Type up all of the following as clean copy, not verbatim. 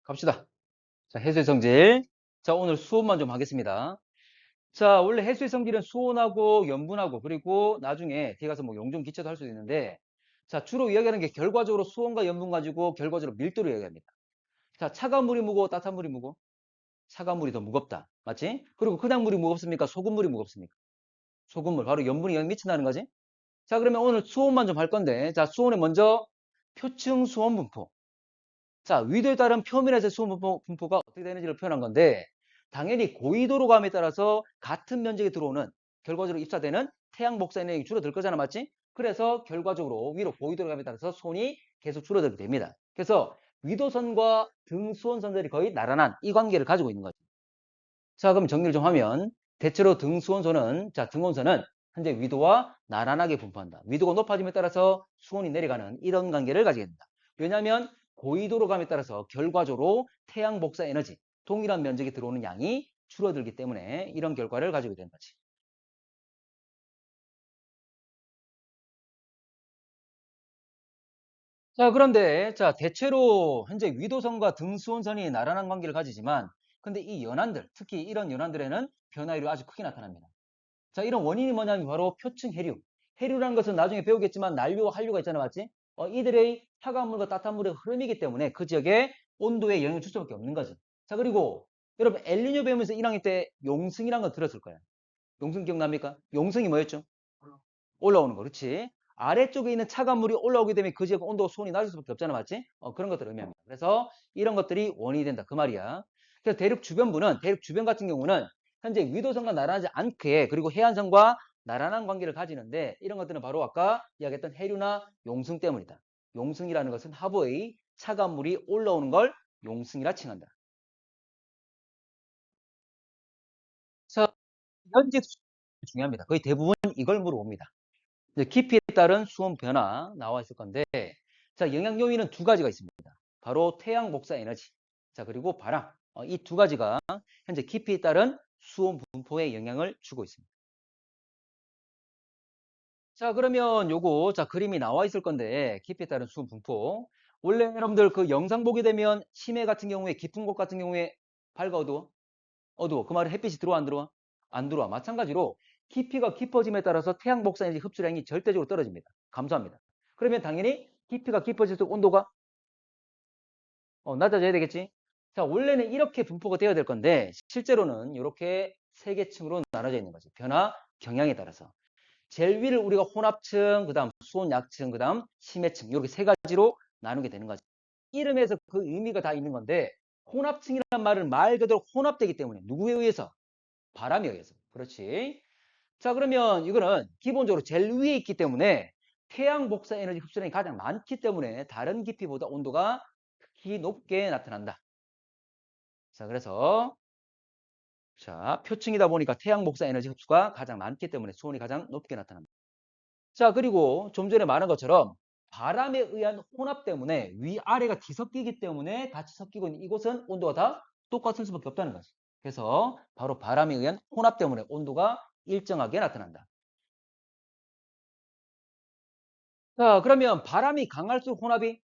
갑시다. 자, 해수의 성질. 자, 오늘 수온만 좀 하겠습니다. 자, 원래 해수의 성질은 수온하고 염분하고 그리고 나중에 뒤에 가서 뭐 용준 기체도 할 수도 있는데 자, 주로 이야기하는 게 결과적으로 수온과 염분 가지고 결과적으로 밀도를 이야기합니다. 자, 차가운 물이 무거워, 따뜻한 물이 무거워? 차가운 물이 더 무겁다. 맞지? 그리고 그냥 물이 무겁습니까? 소금물이 무겁습니까? 소금물. 바로 염분이 영향 미친다는 거지? 자, 그러면 오늘 수온만 좀 할 건데 자, 수온에 먼저 표층 수온 분포. 자, 위도에 따른 표면에서의 수온 분포가 어떻게 되는지를 표현한 건데 당연히 고위도로감에 따라서 같은 면적에 들어오는 결과적으로 입사되는 태양 복사 에너지가 줄어들 거잖아, 맞지? 그래서 결과적으로 위로 고위도로감에 따라서 수온이 계속 줄어들게 됩니다. 그래서 위도선과 등수온선들이 거의 나란한 이 관계를 가지고 있는 거죠. 자, 그럼 정리를 좀 하면 대체로 등수온선은 자, 등온선은 현재 위도와 나란하게 분포한다. 위도가 높아짐에 따라서 수온이 내려가는 이런 관계를 가지게 된다. 왜냐하면 고위도로감에 따라서 결과적으로 태양 복사 에너지, 동일한 면적에 들어오는 양이 줄어들기 때문에 이런 결과를 가지게 되는 거지. 자, 그런데 자, 대체로 현재 위도선과 등수온선이 나란한 관계를 가지지만 근데 이 연안들, 특히 이런 연안들에는 변화율이 아주 크게 나타납니다. 자, 이런 원인이 뭐냐면 바로 표층 해류. 해류라는 것은 나중에 배우겠지만 난류와 한류가 있잖아, 맞지? 이들의 차가운 물과 따뜻한 물의 흐름이기 때문에 그 지역에 온도에 영향을 줄 수밖에 없는 거지. 자, 그리고 여러분 엘니뇨 배우면서 1학년 때 용승이라는 거 들었을 거야. 용승 기억납니까? 용승이 뭐였죠? 올라오는 거, 그렇지? 아래쪽에 있는 차가운 물이 올라오게 되면 그 지역 온도 수온이 낮을 수밖에 없잖아, 맞지? 그런 것들을 의미합니다. 그래서 이런 것들이 원인이 된다, 그 말이야. 그래서 대륙 주변 같은 경우는 현재 위도선과 나란하지 않게 그리고 해안선과 나란한 관계를 가지는데 이런 것들은 바로 아까 이야기했던 해류나 용승 때문이다. 용승이라는 것은 하부의 차가운 물이 올라오는 걸 용승이라 칭한다. 그래서 현재 중요합니다. 거의 대부분 이걸 물어봅니다. 이제 깊이에 따른 수온 변화 나와 있을 건데 자, 영향 요인은 두 가지가 있습니다. 바로 태양 복사 에너지. 자, 그리고 바람. 이 두 가지가 현재 깊이에 따른 수온 분포에 영향을 주고 있습니다. 자, 그러면 요거 자, 그림이 나와 있을 건데 깊이에 따른 수온 분포. 원래 여러분들 그 영상 보게 되면 심해 같은 경우에 깊은 곳 같은 경우에 밝아 어두워? 어두워. 그 말은 햇빛이 들어와 안 들어와? 안 들어와. 마찬가지로 깊이가 깊어짐에 따라서 태양 복사 에너지 흡수량이 절대적으로 떨어집니다. 감소합니다. 그러면 당연히 깊이가 깊어질수록 온도가 낮아져야 되겠지? 자, 원래는 이렇게 분포가 되어야 될 건데 실제로는 이렇게 세 개 층으로 나눠져 있는 거지. 변화 경향에 따라서. 제일 위를 우리가 혼합층, 그다음 수온 약층, 그다음 심해층 이렇게 세 가지로 나누게 되는 거지. 이름에서 그 의미가 다 있는 건데 혼합층이라는 말은 말 그대로 혼합되기 때문에 누구에 의해서? 바람에 의해서. 그렇지. 자, 그러면 이거는 기본적으로 제일 위에 있기 때문에 태양 복사 에너지 흡수량이 가장 많기 때문에 다른 깊이보다 온도가 극히 높게 나타난다. 자, 그래서 자, 표층이다 보니까 태양 복사 에너지 흡수가 가장 많기 때문에 수온이 가장 높게 나타납니다. 자, 그리고 좀 전에 말한 것처럼 바람에 의한 혼합 때문에 위아래가 뒤섞이기 때문에 같이 섞이고 있는 이곳은 온도가 다 똑같을 수밖에 없다는 거지. 그래서 바로 바람에 의한 혼합 때문에 온도가 일정하게 나타난다. 자, 그러면 바람이 강할수록 혼합이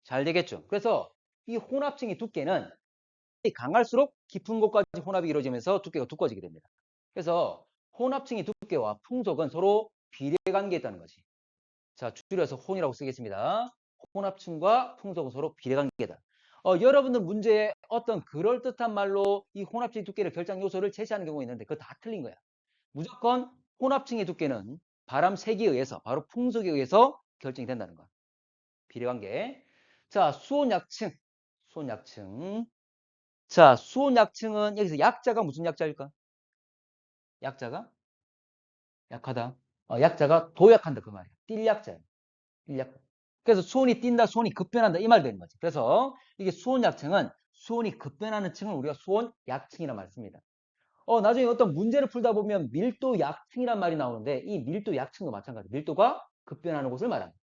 잘 되겠죠. 그래서 이 혼합층의 두께는 강할수록 깊은 곳까지 혼합이 이루어지면서 두께가 두꺼워지게 됩니다. 그래서 혼합층의 두께와 풍속은 서로 비례관계에 있다는 거지. 자, 줄여서 혼이라고 쓰겠습니다. 혼합층과 풍속은 서로 비례관계다. 여러분들 문제에 어떤 그럴듯한 말로 이 혼합층의 두께를 결정 요소를 제시하는 경우가 있는데 그거 다 틀린 거야. 무조건 혼합층의 두께는 바람 세기에 의해서 바로 풍속에 의해서 결정이 된다는 거. 비례관계. 자, 수온 약층. 수온 약층. 자, 수온 약층은 여기서 약자가 무슨 약자일까? 약자가 약하다. 약자가 도약한다 그 말이야. 띨 약자야. 띨 약. 그래서 수온이 뛴다, 수온이 급변한다 이 말 되는 거지. 그래서 이게 수온 약층은 수온이 급변하는 층을 우리가 수온 약층이라 말습니다. 나중에 어떤 문제를 풀다 보면 밀도 약층이란 말이 나오는데 이 밀도 약층도 마찬가지. 밀도가 급변하는 곳을 말합니다.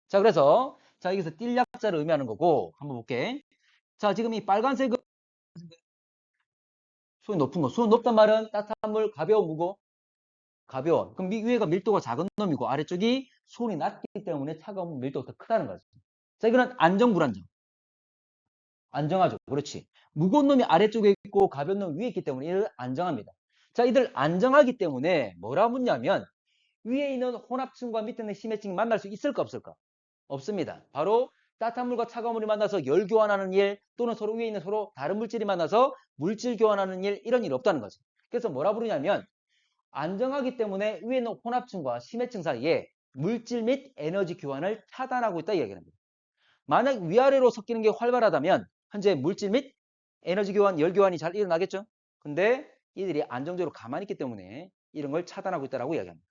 자, 그래서 자, 여기서 띨 약자를 의미하는 거고 한번 볼게. 자, 지금 이 빨간색은 수온이 높은 거. 수온 높단 말은 따뜻한 물 가벼워 무거워? 가벼워. 그럼 위에가 밀도가 작은 놈이고 아래쪽이 수온이 낮기 때문에 차가운 밀도가 더 크다는 거죠. 자, 이거는 안정 불안정. 안정하죠. 그렇지. 무거운 놈이 아래쪽에 있고 가벼운 놈이 위에 있기 때문에 이들 안정합니다. 자, 이들 안정하기 때문에 뭐라 묻냐면 위에 있는 혼합층과 밑에 있는 심해층이 만날 수 있을까 없을까? 없습니다. 바로 따뜻한 물과 차가운 물이 만나서 열 교환하는 일 또는 서로 위에 있는 서로 다른 물질이 만나서 물질 교환하는 일 이런 일이 없다는 거죠. 그래서 뭐라 부르냐면 안정하기 때문에 위에 있는 혼합층과 심해층 사이에 물질 및 에너지 교환을 차단하고 있다 이야기합니다. 만약 위아래로 섞이는 게 활발하다면 현재 물질 및 에너지 교환, 열 교환이 잘 일어나겠죠? 근데 이들이 안정적으로 가만히 있기 때문에 이런 걸 차단하고 있다고 이야기합니다.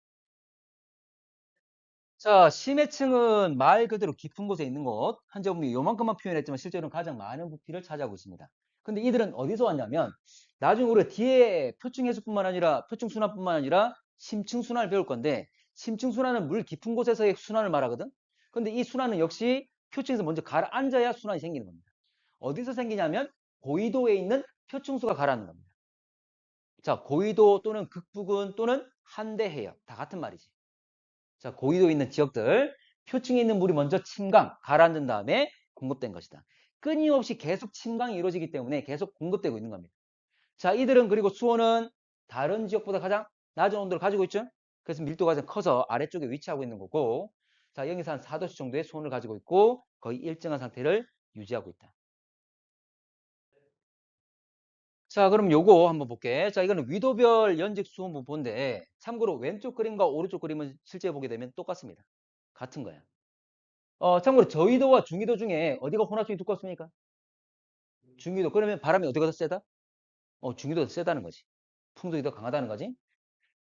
자, 심해층은 말 그대로 깊은 곳에 있는 곳. 현재 보면 요만큼만 표현했지만 실제로는 가장 많은 부피를 차지하고 있습니다. 근데 이들은 어디서 왔냐면 나중에 우리가 뒤에 표층 해수뿐만 아니라 표층 순환뿐만 아니라 심층 순환을 배울 건데 심층 순환은 물 깊은 곳에서의 순환을 말하거든. 근데 이 순환은 역시 표층에서 먼저 가라앉아야 순환이 생기는 겁니다. 어디서 생기냐면 고위도에 있는 표층수가 가라앉는 겁니다. 자, 고위도 또는 극부근 또는 한대 해역 다 같은 말이지. 자, 고위도에 있는 지역들 표층에 있는 물이 먼저 침강 가라앉은 다음에 공급된 것이다. 끊임없이 계속 침강이 이루어지기 때문에 계속 공급되고 있는 겁니다. 자, 이들은 그리고 수온은 다른 지역보다 가장 낮은 온도를 가지고 있죠. 그래서 밀도가 가장 커서 아래쪽에 위치하고 있는 거고, 자, 여기서 한 4도씨 정도의 수온을 가지고 있고 거의 일정한 상태를 유지하고 있다. 자, 그럼 요거 한번 볼게. 자, 이거는 위도별 연직 수온 분포인데 참고로 왼쪽 그림과 오른쪽 그림은 실제 보게 되면 똑같습니다. 같은 거야. 참고로 저위도와 중위도 중에 어디가 혼합성이 두껍습니까? 중위도. 그러면 바람이 어디가 더 세다? 중위도가 더 세다는 거지. 풍속이 더 강하다는 거지.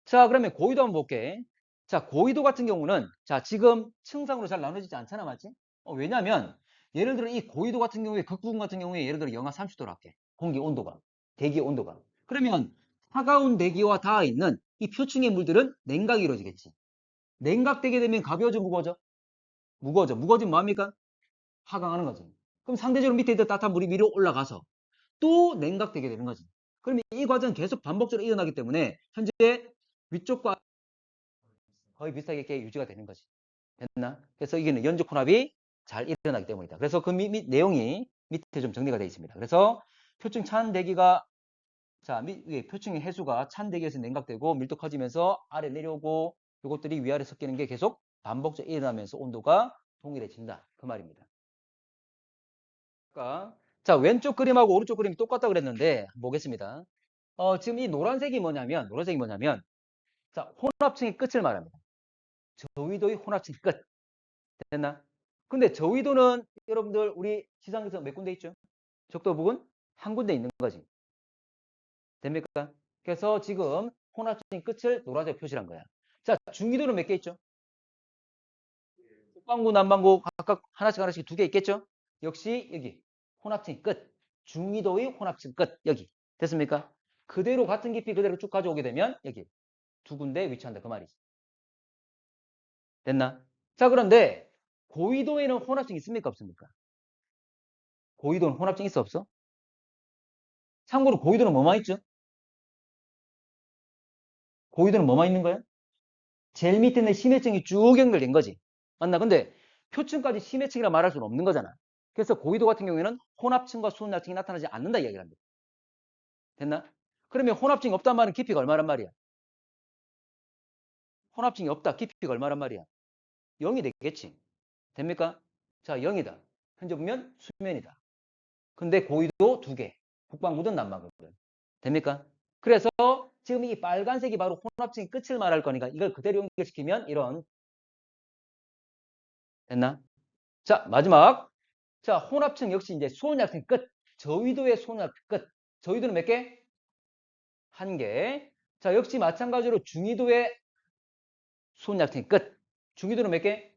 자, 그러면 고위도 한번 볼게. 자, 고위도 같은 경우는 자, 지금 층상으로 잘 나눠지지 않잖아, 맞지? 왜냐면 예를 들어 이 고위도 같은 경우에 극부근 같은 경우에 예를 들어 영하 30도로 할게. 공기 온도가, 대기 온도가. 그러면 차가운 대기와 닿아 있는 이 표층의 물들은 냉각이 이루어지겠지. 냉각되게 되면 가벼워져, 무거워져? 무거워져. 무거워지면 뭐합니까? 하강하는 거지. 그럼 상대적으로 밑에 있던 따뜻한 물이 위로 올라가서 또 냉각되게 되는 거지. 그러면 이 과정은 계속 반복적으로 일어나기 때문에 현재 위쪽과 거의 비슷하게 이렇게 유지가 되는 거지. 됐나? 그래서 이게는 연족 혼합이 잘 일어나기 때문이다. 그래서 그 내용이 밑에 좀 정리가 되어 있습니다. 그래서 표층 찬 대기가 자, 표층의 해수가 찬 대기에서 냉각되고 밀도 커지면서 아래 내려오고 이것들이 위아래 섞이는 게 계속 반복적으로 일어나면서 온도가 동일해진다. 그 말입니다. 자, 왼쪽 그림하고 오른쪽 그림이 똑같다고 그랬는데 보겠습니다. 지금 이 노란색이 뭐냐면 자, 혼합층의 끝을 말합니다. 저위도의 혼합층 끝. 됐나? 근데 저위도는 여러분들 우리 지상에서 몇 군데 있죠? 적도 부근 한 군데 있는 거지. 됩니까? 그래서 지금 혼합층 끝을 노란색 표시한 거야. 자, 중위도는 몇 개 있죠? 북반구, 남반구 각각 하나씩 두 개 있겠죠? 역시 여기 혼합층 끝. 중위도의 혼합층 끝. 여기. 됐습니까? 그대로 같은 깊이 그대로 쭉 가져오게 되면 여기 두 군데 위치한다. 그 말이지. 됐나? 자, 그런데 고위도에는 혼합층 있습니까? 없습니까? 고위도는 혼합층 있어 없어? 참고로 고위도는 뭐만 있죠? 고위도는 뭐만 있는 거야? 제일 밑에 있는 심해층이 쭉 연결된 거지. 맞나? 근데 표층까지 심해층이라 말할 수는 없는 거잖아. 그래서 고위도 같은 경우에는 혼합층과 수온약층이 나타나지 않는다 이야기를 합니다. 됐나? 그러면 혼합층이 없단 말은 깊이가 얼마란 말이야? 혼합층이 없다. 깊이가 얼마란 말이야? 0이 되겠지. 됩니까? 자, 0이다. 현재 보면 수면이다. 근데 고위도 두 개. 북반구든 남반구든. 됩니까? 그래서 지금 이 빨간색이 바로 혼합층의 끝을 말할 거니까 이걸 그대로 연결시키면 이런 됐나? 자, 마지막. 자, 혼합층 역시 이제 수온약층 끝. 저위도의 수온약층 끝. 저위도는 몇 개? 한 개. 자, 역시 마찬가지로 중위도의 수온약층 끝. 중위도는 몇 개?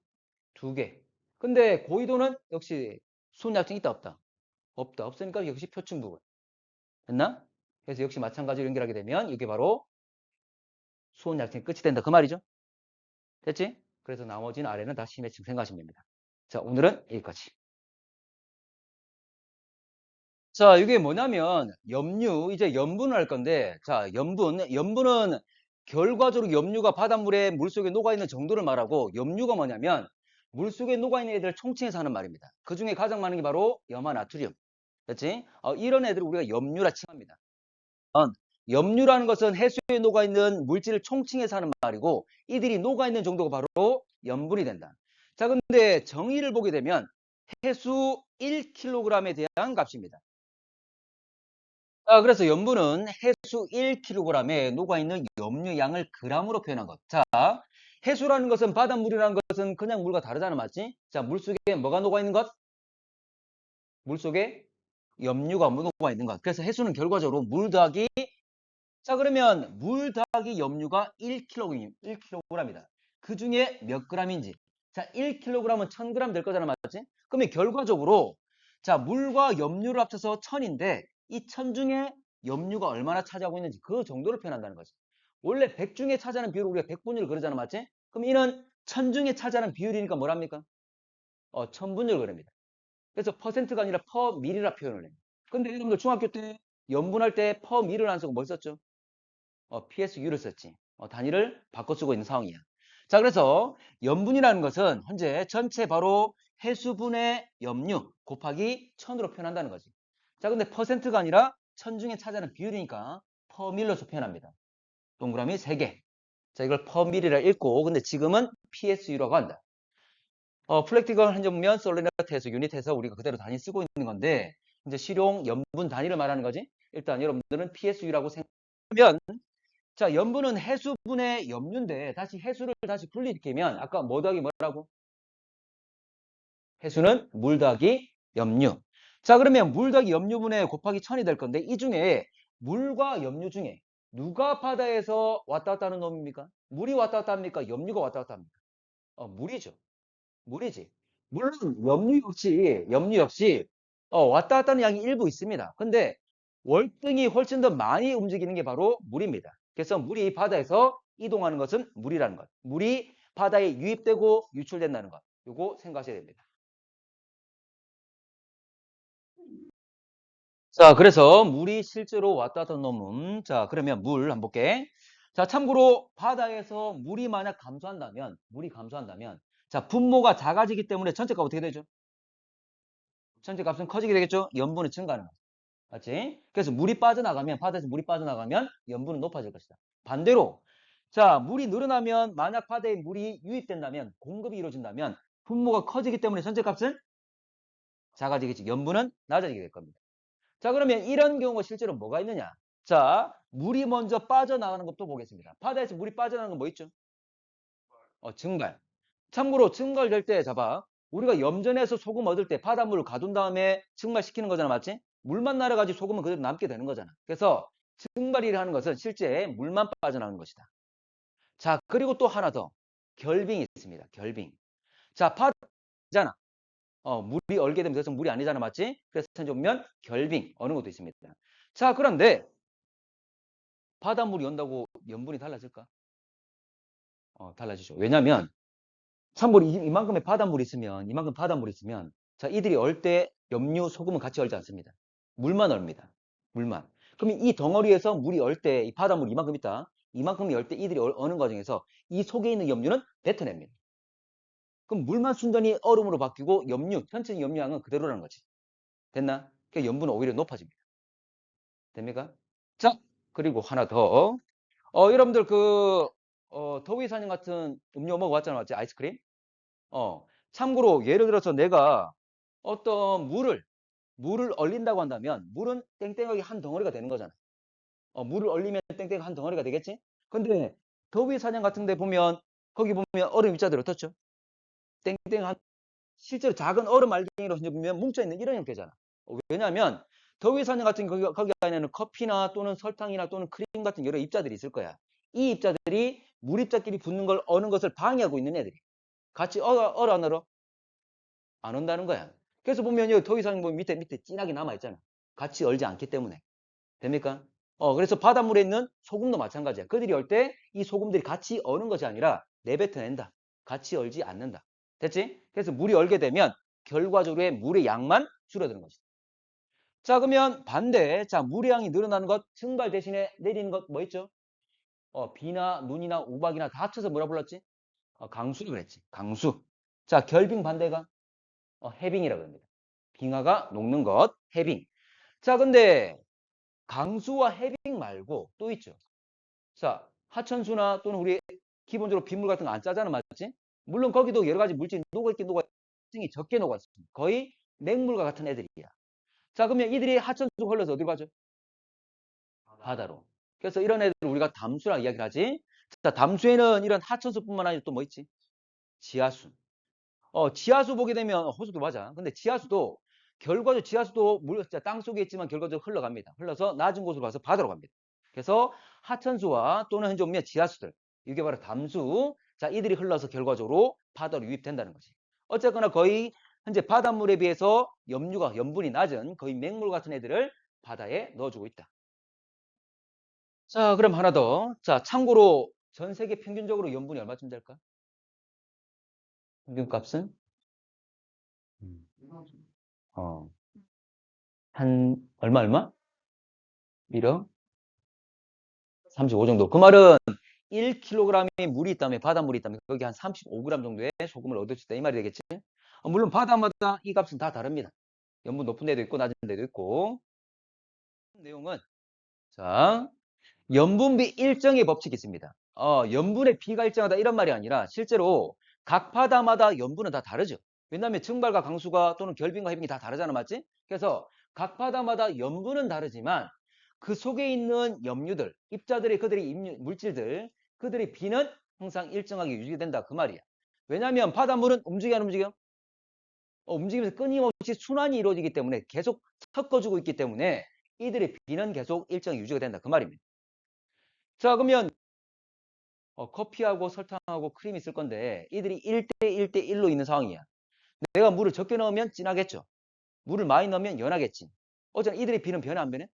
두 개. 근데 고위도는 역시 수온약층 있다 없다? 없다. 없으니까 역시 표층 부분. 됐나? 그래서 역시 마찬가지로 연결하게 되면 이게 바로 수온약층 끝이 된다. 그 말이죠. 됐지? 그래서 나머지는 아래는 다 심해층 생각하시면 됩니다. 자, 오늘은 여기까지. 자, 이게 뭐냐면 염류, 이제 염분을 할 건데 자, 염분은 결과적으로 염류가 바닷물에 물속에 녹아있는 정도를 말하고 염류가 뭐냐면 물속에 녹아있는 애들을 총칭해서 하는 말입니다. 그 중에 가장 많은 게 바로 염화 나트륨. 그렇지? 이런 애들을 우리가 염류라 칭합니다. 염류라는 것은 해수에 녹아있는 물질을 총칭해서 하는 말이고 이들이 녹아있는 정도가 바로 염분이 된다. 자, 근데 정의를 보게 되면 해수 1kg에 대한 값입니다. 그래서 염분은 해수 1kg에 녹아있는 염류 양을 g으로 표현한 것. 자, 해수라는 것은 바닷물이라는 것은 그냥 물과 다르잖아, 맞지? 자, 물속에 뭐가 녹아있는 것? 물속에 염류가 녹아있는 것. 그래서 해수는 결과적으로 물 더하기, 자, 그러면 물 더하기 염류가 1kg이다. 그 중에 몇 g인지. 자, 1kg은 1000g 될 거잖아, 맞지? 그러면 결과적으로, 자, 물과 염류를 합쳐서 1000인데, 이 1000 중에 염류가 얼마나 차지하고 있는지 그 정도를 표현한다는 거지. 원래 100 중에 차지하는 비율을 우리가 100분율 그러잖아, 맞지? 그럼 이는 1000 중에 차지하는 비율이니까 뭐랍니까? 1000분율 그럽니다. 그래서 퍼센트가 아니라 퍼밀이라 표현을 해요. 근데 여러분들 중학교 때 염분할 때 퍼밀을 안 쓰고 뭘 썼죠? PSU를 썼지. 단위를 바꿔 쓰고 있는 상황이야. 자, 그래서 염분이라는 것은 현재 전체 바로 해수분의 염류 곱하기 1000으로 표현한다는 거지. 자, 근데 퍼센트가 아니라 1000 중에 차지하는 비율이니까 퍼밀로서 표현합니다. 동그라미 3개. 자, 이걸 퍼밀이라 읽고, 근데 지금은 PSU라고 한다. 플렉티컬 한정면 솔리너트에서 유닛해서 우리가 그대로 단위 쓰고 있는 건데, 이제 실용 염분 단위를 말하는 거지. 일단 여러분들은 PSU라고 생각하면, 자, 염분은 해수분의 염류인데 다시 해수를 다시 분리시키면 아까 뭐 더하기 뭐라고? 해수는 물 더하기 염류. 자, 그러면 물 더하기 염류분의 곱하기 1000이 될 건데 이 중에 물과 염류 중에 누가 바다에서 왔다 갔다 하는 놈입니까? 물이 왔다 갔다 합니까? 염류가 왔다 갔다 합니까? 물이죠. 물이지. 물론 염류 역시 왔다 갔다 하는 양이 일부 있습니다. 근데 월등히 훨씬 더 많이 움직이는 게 바로 물입니다. 그래서 물이 바다에서 이동하는 것은 물이라는 것. 물이 바다에 유입되고 유출된다는 것. 요거 생각하셔야 됩니다. 자, 그래서 물이 실제로 왔다 갔다 하는 놈은, 자, 그러면 물 한번 볼게. 자, 참고로 바다에서 물이 감소한다면, 자, 분모가 작아지기 때문에 전체가 어떻게 되죠? 전체 값은 커지게 되겠죠? 염분이 증가하는 거죠. 맞지? 그래서 바다에서 물이 빠져나가면 염분은 높아질 것이다. 반대로, 자, 물이 늘어나면, 만약 바다에 물이 유입된다면, 공급이 이루어진다면, 분모가 커지기 때문에 전체 값은 작아지겠지. 염분은 낮아지게 될 겁니다. 자, 그러면 이런 경우가 실제로 뭐가 있느냐? 자, 물이 먼저 빠져나가는 것도 보겠습니다. 바다에서 물이 빠져나가는 건 뭐 있죠? 증발. 참고로 증발될 때 잡아. 우리가 염전에서 소금 얻을 때 바닷물을 가둔 다음에 증발시키는 거잖아. 맞지? 물만 날아가지고 소금은 그대로 남게 되는 거잖아. 그래서 증발이라는 것은 실제 물만 빠져나가는 것이다. 자, 그리고 또 하나 더. 결빙이 있습니다. 결빙. 자, 바다잖아. 물이 얼게 되면 더 이상 물이 아니잖아. 맞지? 그래서 현재 보면 결빙 어느 것도 있습니다. 자, 그런데 바닷물이 온다고 염분이 달라질까? 달라지죠. 왜냐면 참고로 이만큼 바닷물이 있으면 자, 이들이 얼 때 염류, 소금은 같이 얼지 않습니다. 물만 얼입니다. 물만. 그럼 이 덩어리에서 물이 얼 때 이 바닷물 이만큼 있다. 이만큼이 얼 때 이들이 어는 과정에서 이 속에 있는 염류는 뱉어냅니다. 그럼 물만 순전히 얼음으로 바뀌고 전체 염류량은 그대로라는 거지. 됐나? 그 염분은 오히려 높아집니다. 됩니까? 자, 그리고 하나 더. 여러분들 더위 사냥 같은 음료 먹어봤잖아, 맞지? 아이스크림? 참고로 예를 들어서 내가 어떤 물을 얼린다고 한다면 물은 땡땡하게 한 덩어리가 되는 거잖아. 물을 얼리면 땡땡 한 덩어리가 되겠지? 근데 더위 사냥 같은 데 보면 거기 보면 얼음 입자들 어떻죠? 땡땡한 실제로 작은 얼음 알갱이로 보면 뭉쳐있는 이런 형태잖아. 왜냐하면 더위 사냥 같은 거기 안에는 커피나 또는 설탕이나 또는 크림 같은 여러 입자들이 있을 거야. 이 입자들이 물입자끼리 붙는 걸 어는 것을 방해하고 있는 애들이. 같이 얼어 안 얼어? 안 온다는 거야. 그래서 보면 여기 더 이상 보면 밑에 진하게 남아있잖아. 같이 얼지 않기 때문에. 됩니까? 그래서 바닷물에 있는 소금도 마찬가지야. 그들이 얼 때 이 소금들이 같이 어는 것이 아니라 내뱉어낸다. 같이 얼지 않는다. 됐지? 그래서 물이 얼게 되면 결과적으로 물의 양만 줄어드는 것이다. 자, 그러면 반대. 자, 물의 양이 늘어나는 것, 증발 대신에 내리는 것 뭐 있죠? 비나 눈이나 우박이나 다 합쳐서 뭐라 불렀지? 강수를 그랬지. 강수. 자, 결빙 반대가 해빙이라고 합니다. 빙하가 녹는 것, 해빙. 자, 근데 강수와 해빙 말고 또 있죠. 자, 하천수나 또는 우리 기본적으로 빗물 같은 거 안 짜잖아, 맞지? 물론 거기도 여러 가지 물질이 녹아있긴 녹아있긴 적게 녹았습니다. 거의 맹물과 같은 애들이야. 자, 그러면 이들이 하천수 흘러서 어디로 가죠? 바다로. 그래서 이런 애들을 우리가 담수라고 이야기를 하지. 자, 담수에는 이런 하천수뿐만 아니라 또 뭐 있지? 지하수. 지하수 보게 되면 호수도 맞아. 근데 지하수도 결과적으로 지하수도 물, 땅 속에 있지만 결과적으로 흘러갑니다. 흘러서 낮은 곳으로 가서 바다로 갑니다. 그래서 하천수와 또는 현재 보면 지하수들 이게 바로 담수. 자, 이들이 흘러서 결과적으로 바다로 유입된다는 거지. 어쨌거나 거의 현재 바닷물에 비해서 염류가 염분이 낮은 거의 맹물 같은 애들을 바다에 넣어주고 있다. 자, 그럼 하나 더. 자, 참고로 전 세계 평균적으로 염분이 얼마쯤 될까? 평균값은? 음. 어, 한 얼마? 1억 35 정도. 그 말은 1kg이 물이 있다면 바닷물이 있다면 거기 한 35g 정도의 소금을 얻을 수 있다 이 말이 되겠지. 물론 바다마다 이 값은 다 다릅니다. 염분 높은 데도 있고 낮은 데도 있고. 내용은 자, 염분비 일정의 법칙이 있습니다. 염분의 비가 일정하다 이런 말이 아니라 실제로 각 바다마다 염분은 다 다르죠. 왜냐하면 증발과 강수가 또는 결빙과 해빙이 다 다르잖아, 맞지? 그래서 각 바다마다 염분은 다르지만 그 속에 있는 염류들, 입자들의 그들의 물질들, 그들의 비는 항상 일정하게 유지된다 그 말이야. 왜냐하면 바닷물은 움직여 안 움직여? 움직이면서 끊임없이 순환이 이루어지기 때문에 계속 섞어주고 있기 때문에 이들의 비는 계속 일정히 유지가 된다 그 말입니다. 자, 그러면 커피하고 설탕하고 크림이 있을 건데 이들이 1대 1대 1로 있는 상황이야. 내가 물을 적게 넣으면 진하겠죠. 물을 많이 넣으면 연하겠지. 어쨌든 이들의 비는 변해 안 변해?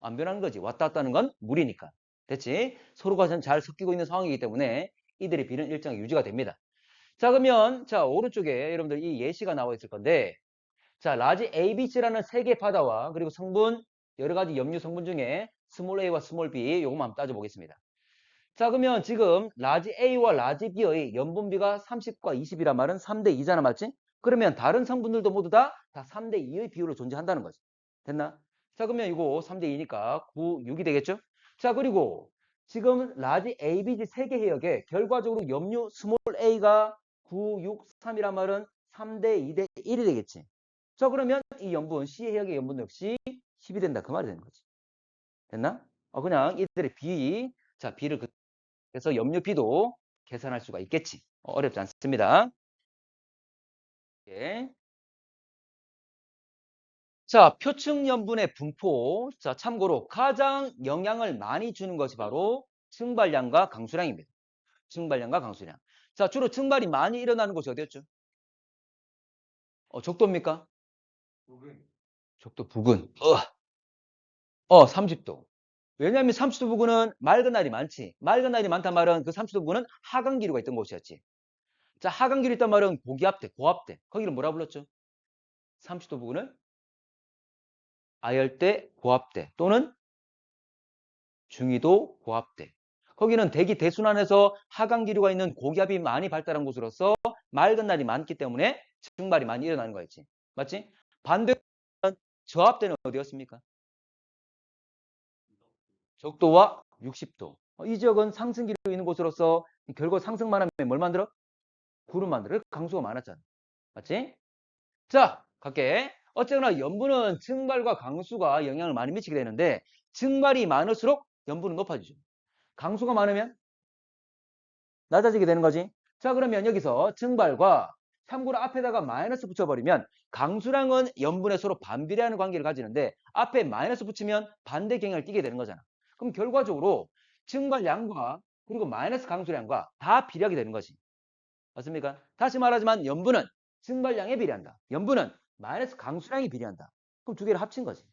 안 변하는 거지. 왔다 갔다 하는 건 물이니까. 됐지? 서로가 잘 섞이고 있는 상황이기 때문에 이들의 비는 일정하게 유지가 됩니다. 자, 그러면 자 오른쪽에 여러분들 이 예시가 나와 있을 건데 자, 라지 ABC라는 세 개 바다와 그리고 성분 여러 가지 염류 성분 중에 스몰 a와 스몰 b 요것만 한번 따져보겠습니다. 자, 그러면 지금 라지 A와 라지 B의 염분비가 30과 20이란 말은 3대 2잖아, 맞지? 그러면 다른 성분들도 모두 다 3대 2의 비율로 존재한다는 거지. 됐나? 자, 그러면 이거 3대 2니까 9, 6이 되겠죠? 자, 그리고 지금 라지 A, B, C 세 개 해역에 결과적으로 염류 스몰 A가 9, 6, 3이란 말은 3대 2대 1이 되겠지. 자, 그러면 이 염분, C 해역의 염분 역시 10이 된다. 그 말이 되는 거지. 됐나? 그냥 이들의 비, 자, 비를 그래서 염료비도 계산할 수가 있겠지. 어렵지 않습니다. 예. 자, 표층염분의 분포. 자, 참고로 가장 영향을 많이 주는 것이 바로 증발량과 강수량입니다. 증발량과 강수량. 자, 주로 증발이 많이 일어나는 곳이 어디였죠? 적도입니까? 적도 부근. 30도. 왜냐하면 30도 부근은 맑은 날이 많지. 맑은 날이 많단 말은 그 30도 부근은 하강기류가 있던 곳이었지. 자, 하강기류 있단 말은 고기압대, 고압대. 거기를 뭐라 불렀죠? 30도 부근을 아열대, 고압대 또는 중위도, 고압대. 거기는 대기 대순환에서 하강 기류가 있는 고기압이 많이 발달한 곳으로서 맑은 날이 많기 때문에 증발이 많이 일어나는 거였지. 맞지? 반대로 저압대는 어디였습니까? 적도와 60도. 이 지역은 상승 기류 있는 곳으로서 결국 상승만 하면 뭘 만들어? 구름 만들어. 강수가 많았잖아. 맞지? 자, 갈게. 어쨌거나 염분은 증발과 강수가 영향을 많이 미치게 되는데 증발이 많을수록 염분은 높아지죠. 강수가 많으면 낮아지게 되는 거지. 자, 그러면 여기서 증발과 참고로 앞에다가 마이너스 붙여버리면 강수량은 염분에 서로 반비례하는 관계를 가지는데 앞에 마이너스 붙이면 반대 경향을 띠게 되는 거잖아. 그럼 결과적으로 증발량과 그리고 마이너스 강수량과 다 비례하게 되는 거지. 맞습니까? 다시 말하지만 염분은 증발량에 비례한다. 염분은 마이너스 강수량에 비례한다. 그럼 두 개를 합친 거지.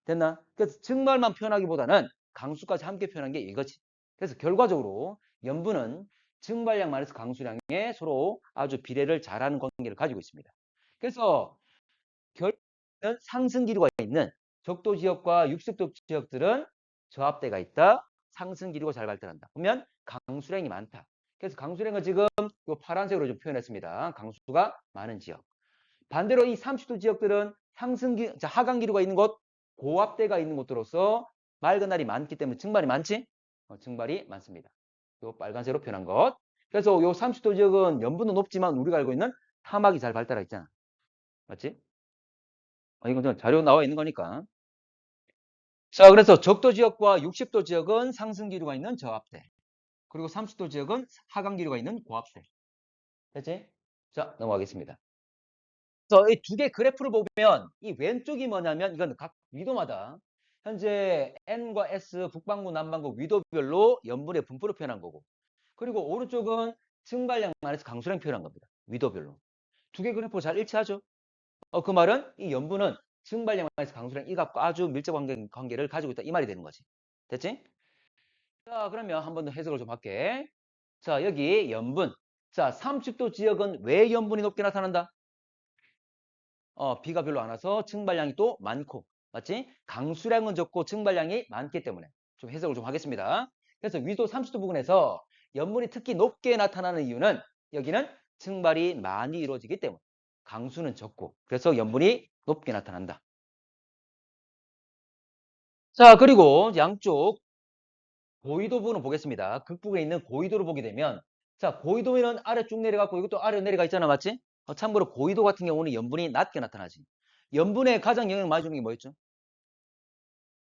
됐나? 그래서 증발만 표현하기보다는 강수까지 함께 표현한 게 이거지. 그래서 결과적으로 염분은 증발량 마이너스 강수량에 서로 아주 비례를 잘하는 관계를 가지고 있습니다. 그래서 결국은 상승 기류가 있는 적도 지역과 60도 지역들은 저압대가 있다. 상승 기류가 잘 발달한다. 그러면 강수량이 많다. 그래서 강수량은 지금 이 파란색으로 좀 표현했습니다. 강수가 많은 지역. 반대로 이 30도 지역들은 하강 기류가 있는 곳 고압대가 있는 곳으로서 맑은 날이 많기 때문에 증발이 많지? 증발이 많습니다. 요 빨간색으로 표현한 것. 그래서 요 30도 지역은 염분은 높지만 우리가 알고 있는 타막이 잘 발달해 있잖아. 맞지? 이건 좀 자료 나와 있는 거니까. 자, 그래서 적도 지역과 60도 지역은 상승 기류가 있는 저압대. 그리고 30도 지역은 하강 기류가 있는 고압대. 됐지? 자, 넘어가겠습니다. 그래서 이 두 개 그래프를 보면 이 왼쪽이 뭐냐면 이건 각 위도마다 현재 N과 S 북반구 남반구 위도별로 염분의 분포를 표현한 거고, 그리고 오른쪽은 증발량 안에서 강수량 표현한 겁니다. 위도별로. 두 개 그래프 잘 일치하죠? 그 말은 이 염분은 증발량 안에서 강수량 이 값과 아주 밀접 관계를 가지고 있다 이 말이 되는 거지. 됐지? 자, 그러면 한 번 더 해석을 좀 할게. 자, 여기 염분. 자, 30도 지역은 왜 염분이 높게 나타난다? 비가 별로 안 와서 증발량이 또 많고, 맞지? 강수량은 적고 증발량이 많기 때문에 좀 해석을 좀 하겠습니다. 그래서 위도 30도 부근에서 염분이 특히 높게 나타나는 이유는 여기는 증발이 많이 이루어지기 때문에 강수는 적고 그래서 염분이 높게 나타난다. 자, 그리고 양쪽 고위도 부분을 보겠습니다. 극부근에 있는 고위도를 보게 되면 자, 고위도에는 아래 쭉 내려가고 이것도 아래 내려가 있잖아, 맞지? 참고로 고위도 같은 경우는 염분이 낮게 나타나지. 염분에 가장 영향을 많이 주는 게 뭐였죠?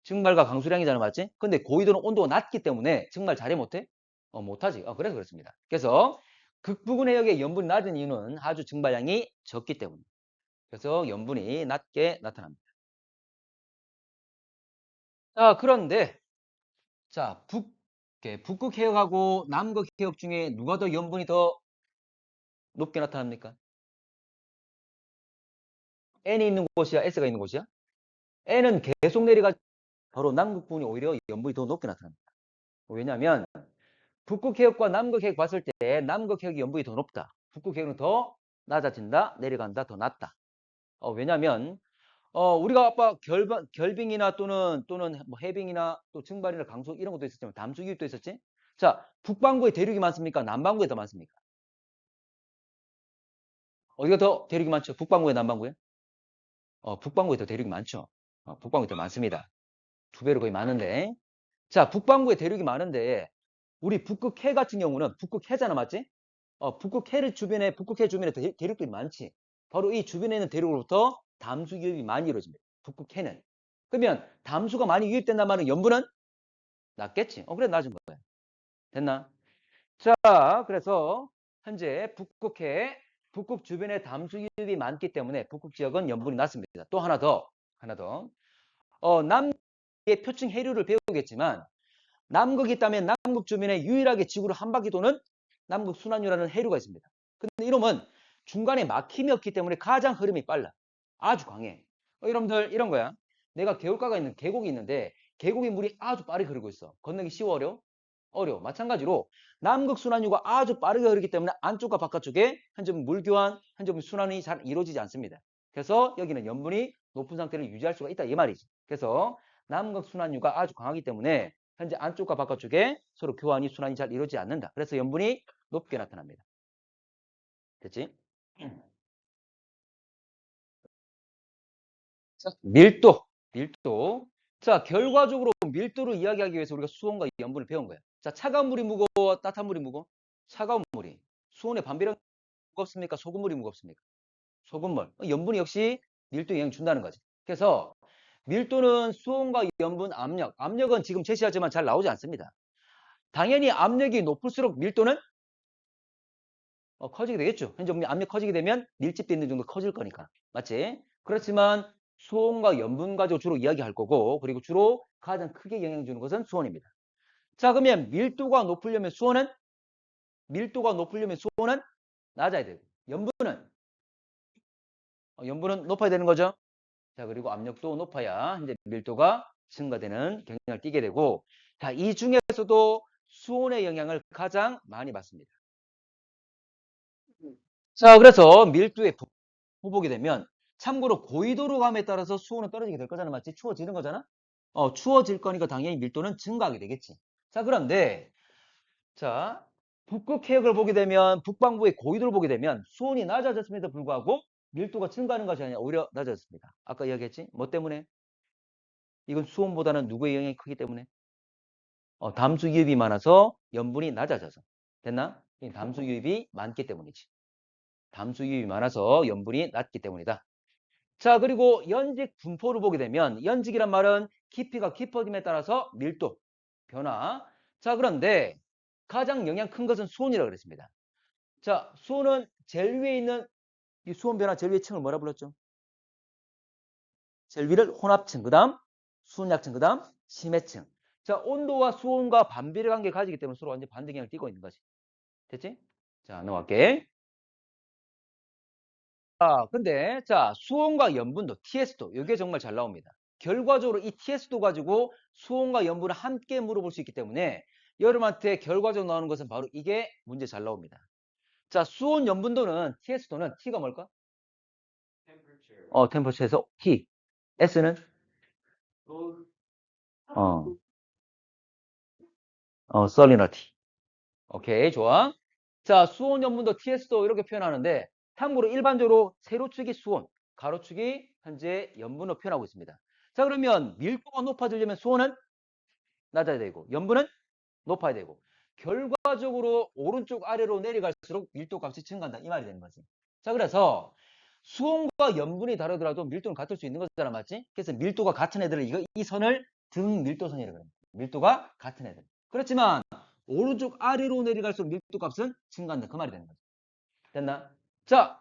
증발과 강수량이잖아, 맞지? 근데 고위도는 온도가 낮기 때문에 증발 잘해 못해? 못하지. 그래서 그렇습니다. 그래서 극부근 해역의 염분이 낮은 이유는 아주 증발량이 적기 때문에. 그래서 염분이 낮게 나타납니다. 자, 그런데 자, 북극 해역하고 남극 해역 중에 누가 더 염분이 더 높게 나타납니까? N이 있는 곳이야, S가 있는 곳이야? N은 계속 내려가 바로 남극 부분이 오히려 염분이 더 높게 나타납니다. 왜냐하면 북극 해역과 남극 해역 봤을 때 남극 해역이 염분이 더 높다. 북극 해역은 더 낮아진다, 내려간다, 더 낮다. 왜냐하면 우리가 아까 결빙이나 또는 뭐 해빙이나 또 증발이나 강수 이런 것도 있었지만 담수 기입도 있었지. 자, 북반구에 대륙이 많습니까? 남반구에 더 많습니까? 어디가 더 대륙이 많죠? 북반구에 남반구에? 북반구에 더 대륙이 많죠. 북반구에 더 많습니다. 두 배로 거의 많은데. 자, 북반구에 대륙이 많은데 우리 북극해 같은 경우는 북극해잖아, 맞지? 북극해 주변에 대륙들이 많지. 바로 이 주변에 있는 대륙으로부터 담수 유입이 많이 이루어집니다. 북극해는. 그러면 담수가 많이 유입된단 말은 염분은 낮겠지. 그래 낮은 거야. 됐나? 자, 그래서 현재 북극 주변에 담수 유입이 많기 때문에 북극 지역은 염분이 낮습니다. 또 하나 더. 남의 표층 해류를 배우겠지만 남극이 있다면 남극 주변에 유일하게 지구를 한 바퀴 도는 남극 순환유라는 해류가 있습니다. 근데 이놈은 중간에 막힘이 없기 때문에 가장 흐름이 빨라. 아주 강해. 여러분들 이런 거야. 내가 계곡이 있는데 계곡의 물이 아주 빠르게 흐르고 있어. 건너기 쉬워 어려워? 어려워. 마찬가지로 남극 순환유가 아주 빠르게 흐르기 때문에 안쪽과 바깥쪽에 현재는 물 교환, 현재는 순환이 잘 이루어지지 않습니다. 그래서 여기는 염분이 높은 상태를 유지할 수가 있다 이 말이지. 그래서 남극 순환유가 아주 강하기 때문에 현재 안쪽과 바깥쪽에 서로 교환이 순환이 잘 이루어지지 않는다. 그래서 염분이 높게 나타납니다. 됐지? 자, 밀도. 자, 결과적으로 밀도를 이야기하기 위해서 우리가 수온과 염분을 배운 거야. 자, 차가운 물이 무거워, 따뜻한 물이 무거워? 차가운 물이. 수온의 반비례 무겁습니까? 소금 물이 무겁습니까? 소금물. 염분이 역시 밀도에 영향 준다는 거지. 그래서 밀도는 수온과 염분, 압력은 지금 제시하지만 잘 나오지 않습니다. 당연히 압력이 높을수록 밀도는 커지게 되겠죠. 현재 압력 커지게 되면 밀집돼 있는 정도 커질 거니까. 맞지? 그렇지만 수온과 염분 가지고 주로 이야기할 거고, 그리고 주로 가장 크게 영향 주는 것은 수온입니다. 자, 그러면 밀도가 높으려면 수온은 낮아야 되고, 염분은 높아야 되는 거죠. 자, 그리고 압력도 높아야 이제 밀도가 증가되는 경향을 띠게 되고, 자, 이 중에서도 수온의 영향을 가장 많이 받습니다. 자, 그래서 밀도의 보게 되면 참고로 고緯도로 감에 따라서 수온은 떨어지게 될 거잖아, 맞지? 추워지는 거잖아. 추워질 거니까 당연히 밀도는 증가하게 되겠지. 자, 그런데 자, 북극 해역을 보게 되면 북반구의 고緯도를 보게 되면 수온이 낮아졌음에도 불구하고 밀도가 증가하는 것이 아니라 오히려 낮아졌습니다. 아까 이야기했지? 뭐 때문에? 이건 수온보다는 누구의 영향이 크기 때문에? 담수 유입이 많아서 염분이 낮아져서. 됐나? 이 담수 유입이 많기 때문이지. 담수 유입이 많아서 염분이 낮기 때문이다. 자, 그리고 연직 분포를 보게 되면 연직이란 말은 깊이가 깊어짐에 따라서 밀도 변화. 자, 그런데 가장 영향 큰 것은 수온이라고 그랬습니다. 자, 수온은 제일 위에 있는 이 수온 변화 제일 위의 층을 뭐라 불렀죠? 제일 위를 혼합층, 그 다음 수온약층, 그 다음 심해층. 자, 온도와 수온과 반비례 관계 가지기 때문에 서로 완전 반대 경향을 띠고 있는 거지. 됐지? 자, 넘어갈게. 근데 자, 수온과 염분도 TS도 이게 정말 잘 나옵니다. 결과적으로 이 TS도 가지고 수온과 염분을 함께 물어볼 수 있기 때문에 여러분한테 결과적으로 나오는 것은 바로 이게 문제 잘 나옵니다. 자, 수온 염분도는 TS도는 T가 뭘까? 템퍼처에서 T. S는 어, salinity. 오케이, 좋아. 자, 수온 염분도 TS도 이렇게 표현하는데 참고로 일반적으로 세로축이 수온, 가로축이 현재 염분으로 표현하고 있습니다. 자, 그러면 밀도가 높아지려면 수온은 낮아야 되고 염분은 높아야 되고 결과적으로 오른쪽 아래로 내려갈수록 밀도 값이 증가한다 이 말이 되는 거지. 자, 그래서 수온과 염분이 다르더라도 밀도는 같을 수 있는 거잖아, 맞지? 그래서 밀도가 같은 애들을 이 선을 등밀도선이라고 해요. 밀도가 같은 애들. 그렇지만 오른쪽 아래로 내려갈수록 밀도 값은 증가한다 그 말이 되는 거지. 됐나? 자,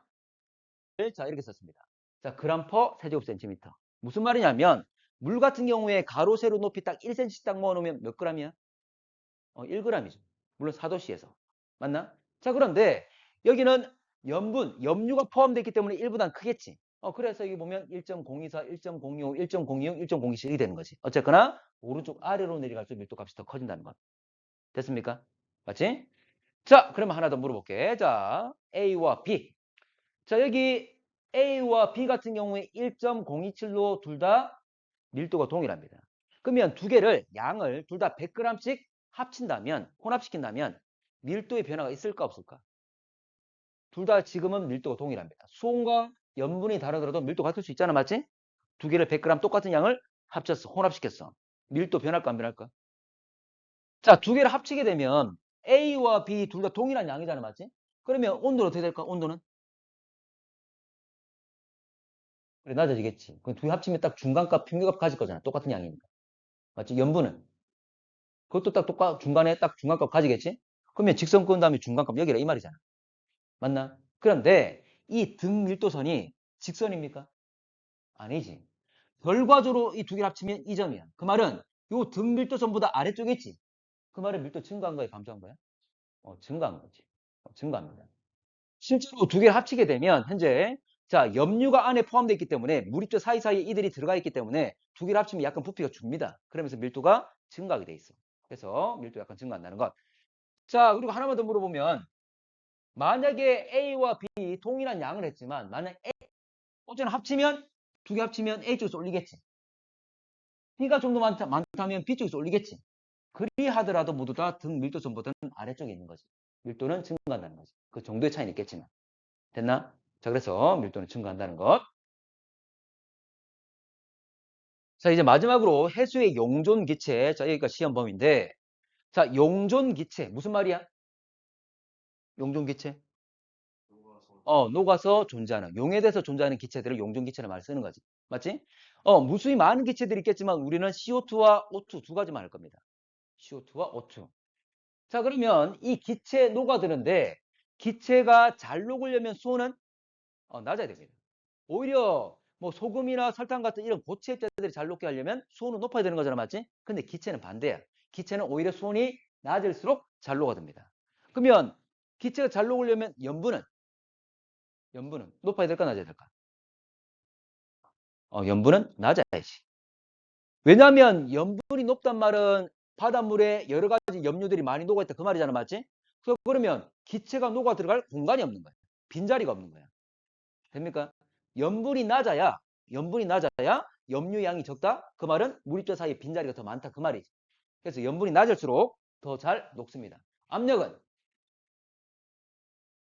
이렇게 썼습니다. 자, 그램 퍼 세제곱센티미터. 무슨 말이냐면 물 같은 경우에 가로 세로 높이 딱 1cm씩 딱 모아놓으면 몇 g이야? 1g이죠. 물론 4도씨에서. 맞나? 자, 그런데 여기는 염류가 포함되어 있기 때문에 1보단 크겠지. 그래서 여기 보면 1.024, 1.025, 1.020, 1.027이 되는 거지. 어쨌거나 오른쪽 아래로 내려갈수록 밀도값이 더 커진다는 것. 됐습니까? 맞지? 자, 그러면 하나 더 물어볼게. 자, A와 B. 자, 여기 A와 B 같은 경우에 1.027로 둘 다 밀도가 동일합니다. 그러면 두 개를 양을 둘 다 100g씩 합친다면 혼합시킨다면 밀도의 변화가 있을까 없을까? 둘 다 지금은 밀도가 동일합니다. 수온과 염분이 다르더라도 밀도 같을 수 있잖아, 맞지? 두 개를 100g 똑같은 양을 합쳤어, 혼합시켰어. 밀도 변할까 안 변할까? 자, 두 개를 합치게 되면 A와 B 둘 다 동일한 양이잖아, 맞지? 그러면 온도는 어떻게 될까? 온도는? 그래, 낮아지겠지. 그럼 두 개 합치면 딱 중간값, 평균값 가질 거잖아. 똑같은 양이니까. 맞지? 염분은? 그것도 중간에 딱 중간값 가지겠지? 그러면 직선 끄은 다음에 중간값 여기라 이 말이잖아. 맞나? 그런데 이 등밀도선이 직선입니까? 아니지. 결과적으로 이 두 개를 합치면 이 점이야. 그 말은 요 등밀도선보다 아래쪽에 있지. 그 말은 밀도 증가한 거야, 감소한 거야? 증가한 거지. 증가합니다. 실제로 두 개를 합치게 되면 현재 자, 염류가 안에 포함되어 있기 때문에 물입자 사이사이에 이들이 들어가 있기 때문에 두 개를 합치면 약간 부피가 줍니다. 그러면서 밀도가 증가하게 돼 있어. 그래서 밀도 약간 증가한다는 것. 자, 그리고 하나만 더 물어보면 만약에 A와 B 동일한 양을 했지만 만약 어쨌든 합치면 두 개 합치면 A 쪽에서 올리겠지. B가 좀 더 많다면 B 쪽에서 올리겠지. 그리 하더라도 모두 다 등 밀도선보다는 아래쪽에 있는 거지. 밀도는 증가한다는 거지. 그 정도의 차이는 있겠지만. 됐나? 자, 그래서 밀도는 증가한다는 것. 자, 이제 마지막으로 해수의 용존 기체. 자, 여기가 시험 범위인데. 자, 용존 기체. 무슨 말이야? 용존 기체? 녹아서 존재하는, 용해돼서 존재하는 기체들을 용존 기체를 말 쓰는 거지. 맞지? 무수히 많은 기체들이 있겠지만 우리는 CO2와 O2 두 가지만 할 겁니다. CO2와 O2. 자, 그러면 이 기체 녹아드는데 기체가 잘 녹으려면 수온은 낮아야 됩니다. 오히려 뭐 소금이나 설탕 같은 이런 고체 입자들이 잘 녹게 하려면 수온은 높아야 되는 거잖아, 맞지? 근데 기체는 반대야. 기체는 오히려 수온이 낮을수록 잘 녹아듭니다. 그러면 기체가 잘 녹으려면 염분은 높아야 될까 낮아야 될까? 염분은 낮아야지. 왜냐하면 염분이 높단 말은 바닷물에 여러 가지 염료들이 많이 녹아있다 그 말이잖아, 맞지? 그러면 기체가 녹아 들어갈 공간이 없는 거야. 빈자리가 없는 거야. 됩니까? 염분이 낮아야 염류양이 적다? 그 말은 물입자 사이에 빈자리가 더 많다 그 말이지. 그래서 염분이 낮을수록 더 잘 녹습니다. 압력은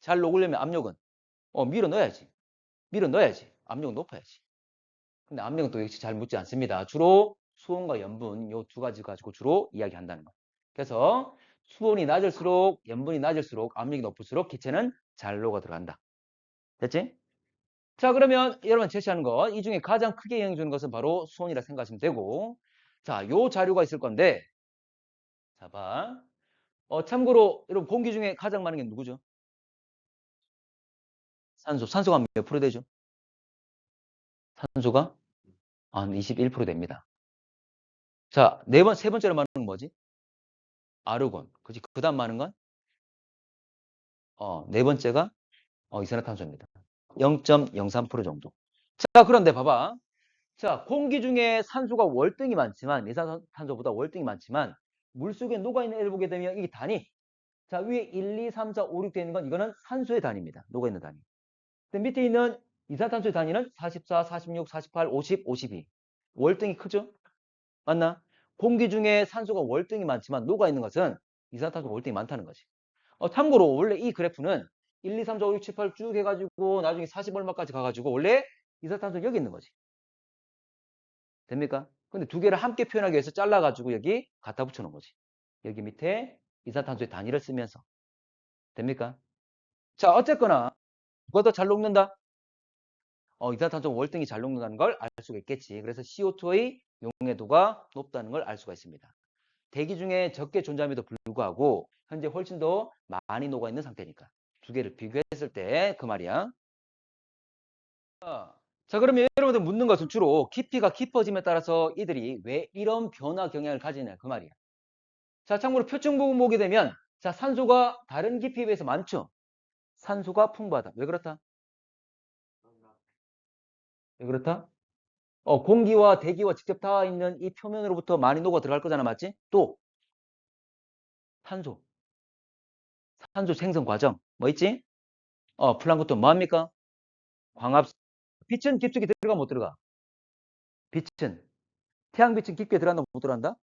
잘 녹으려면 압력은 밀어 넣어야지. 압력은 높아야지. 근데 압력은 또 역시 잘 묻지 않습니다. 주로 수온과 염분 요 두 가지 가지고 주로 이야기한다는 거. 그래서 수온이 낮을수록 염분이 낮을수록 압력이 높을수록 기체는 잘 녹아 들어간다. 됐지? 자, 그러면 여러분 제시하는 거 이 중에 가장 크게 영향 주는 것은 바로 수온이라 생각하시면 되고, 자, 요 자료가 있을 건데, 자, 봐. 참고로 여러분 공기 중에 가장 많은 게 누구죠? 산소. 산소가 몇 프로 되죠? 산소가 한 21% 됩니다. 자, 세 번째로 많은 건 뭐지? 아르곤. 그지? 그 다음 많은 건? 네 번째가 이산화탄소입니다. 0.03% 정도. 자, 그런데 봐봐. 자, 공기 중에 산소가 월등히 많지만, 이산화탄소보다 월등히 많지만, 물속에 녹아있는 애를 보게 되면 이게 단위. 자, 위에 1, 2, 3, 4, 5, 6 되어 있는 건 이거는 산소의 단위입니다. 녹아있는 단위. 근데 밑에 있는 이산화탄소의 단위는 44, 46, 48, 50, 52. 월등히 크죠? 맞나? 공기 중에 산소가 월등히 많지만 녹아있는 것은 이산화탄소가 월등히 많다는 거지. 참고로 원래 이 그래프는 1, 2, 3, 4, 5, 6, 7, 8 쭉 해가지고 나중에 40 얼마까지 가가지고 원래 이산화탄소는 여기 있는 거지. 됩니까? 근데 두 개를 함께 표현하기 위해서 잘라가지고 여기 갖다 붙여놓은 거지. 여기 밑에 이산화탄소의 단위를 쓰면서. 됩니까? 자, 어쨌거나 누가 더 잘 녹는다? 이산화탄소 월등히 잘 녹는다는 걸 알 수가 있겠지. 그래서 CO2의 용해도가 높다는 걸 알 수가 있습니다. 대기 중에 적게 존재함에도 불구하고 현재 훨씬 더 많이 녹아 있는 상태니까. 두 개를 비교했을 때 그 말이야. 자, 그러면 여러분들 묻는 것은 주로 깊이가 깊어짐에 따라서 이들이 왜 이런 변화 경향을 가지냐 그 말이야. 자, 참고로 표층 보게 되면 자, 산소가 다른 깊이에 비해서 많죠. 산소가 풍부하다. 왜 그렇다? 왜 그렇다? 공기와 대기와 직접 닿아 있는 이 표면으로부터 많이 녹아 들어갈 거잖아, 맞지? 또 탄소, 산소 생성 과정 뭐 있지? 플랑크톤 뭐 합니까? 광합. 빛은 깊숙이 들어가 못 들어가? 빛은 태양빛은 깊게 들어간다 못 들어간다?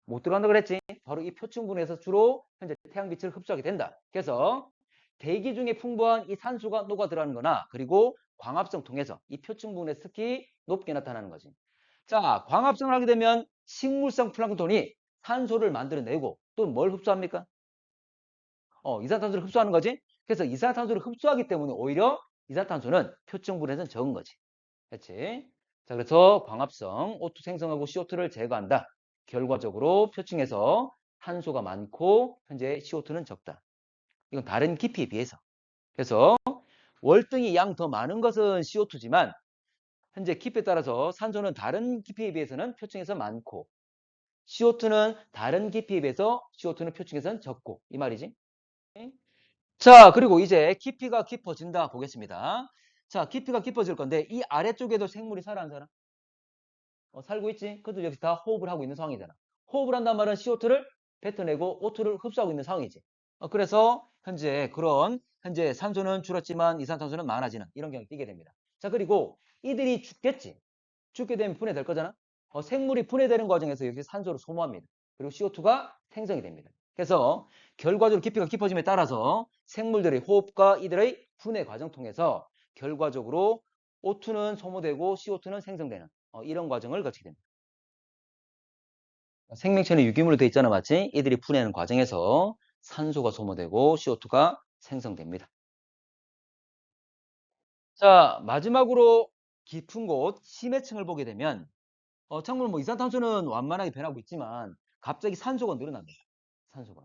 못 들어간다 그랬지? 바로 이 표층분에서 주로 현재 태양빛을 흡수하게 된다. 그래서 대기 중에 풍부한 이 산소가 녹아 들어가는 거나 그리고 광합성 통해서 이 표층분에 특히 높게 나타나는 거지. 자, 광합성을 하게 되면 식물성 플랑크톤이 산소를 만들어내고 또 뭘 흡수합니까? 이산탄소를 흡수하는 거지. 그래서 이산탄소를 흡수하기 때문에 오히려 이산탄소는 표층분에서는 적은 거지. 그렇지? 자, 그래서 광합성 O2 생성하고 CO2를 제거한다. 결과적으로 표층에서 탄소가 많고 현재 CO2는 적다. 이건 다른 깊이에 비해서. 그래서 월등히 양 더 많은 것은 CO2지만 현재 깊이에 따라서 산소는 다른 깊이에 비해서는 표층에서 많고 CO2는 다른 깊이에 비해서 CO2는 표층에서는 적고 이 말이지. 자, 그리고 이제 깊이가 깊어진다 보겠습니다. 자, 깊이가 깊어질 건데 이 아래쪽에도 생물이 살아 안 살아? 살고 있지? 그것도 역시 다 호흡을 하고 있는 상황이잖아. 호흡을 한단 말은 CO2를 뱉어내고 O2를 흡수하고 있는 상황이지. 그래서 현재 산소는 줄었지만 이산탄소는 많아지는 이런 경향이 띄게 됩니다. 자, 그리고 이들이 죽겠지. 죽게 되면 분해될 거잖아. 생물이 분해되는 과정에서 역시 산소를 소모합니다. 그리고 CO2가 생성이 됩니다. 그래서 결과적으로 깊이가 깊어짐에 따라서 생물들의 호흡과 이들의 분해 과정 통해서 결과적으로 O2는 소모되고 CO2는 생성되는 이런 과정을 거치게 됩니다. 생명체는 유기물로 되어 있잖아, 맞지? 이들이 분해하는 과정에서 산소가 소모되고 CO2가 생성됩니다. 자, 마지막으로 깊은 곳 심해층을 보게 되면 참고로 뭐 이산탄소는 완만하게 변하고 있지만 갑자기 산소가 늘어납니다. 산소가.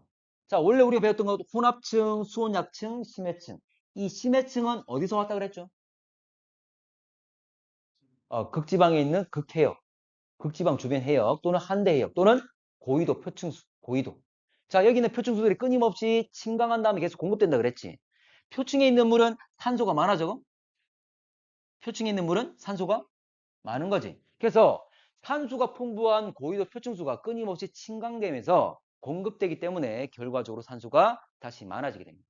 자, 원래 우리가 배웠던 것 혼합층, 수온약층, 심해층. 이 심해층은 어디서 왔다 그랬죠? 극지방에 있는 극해역, 극지방 주변 해역 또는 한대 해역 또는 고위도 표층수, 고위도. 자, 여기 있는 표층수들이 끊임없이 침강한 다음에 계속 공급된다 그랬지. 표층에 있는 물은 산소가 많아져. 표층에 있는 물은 산소가 많은 거지. 그래서 산소가 풍부한 고위도 표층수가 끊임없이 침강되면서 공급되기 때문에 결과적으로 산소가 다시 많아지게 됩니다.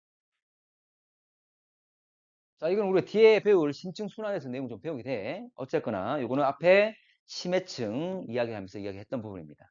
자, 이건 우리가 뒤에 배울 심층 순환에서 내용 좀 배우게 돼. 어쨌거나 이거는 앞에 심해층 이야기하면서 이야기했던 부분입니다.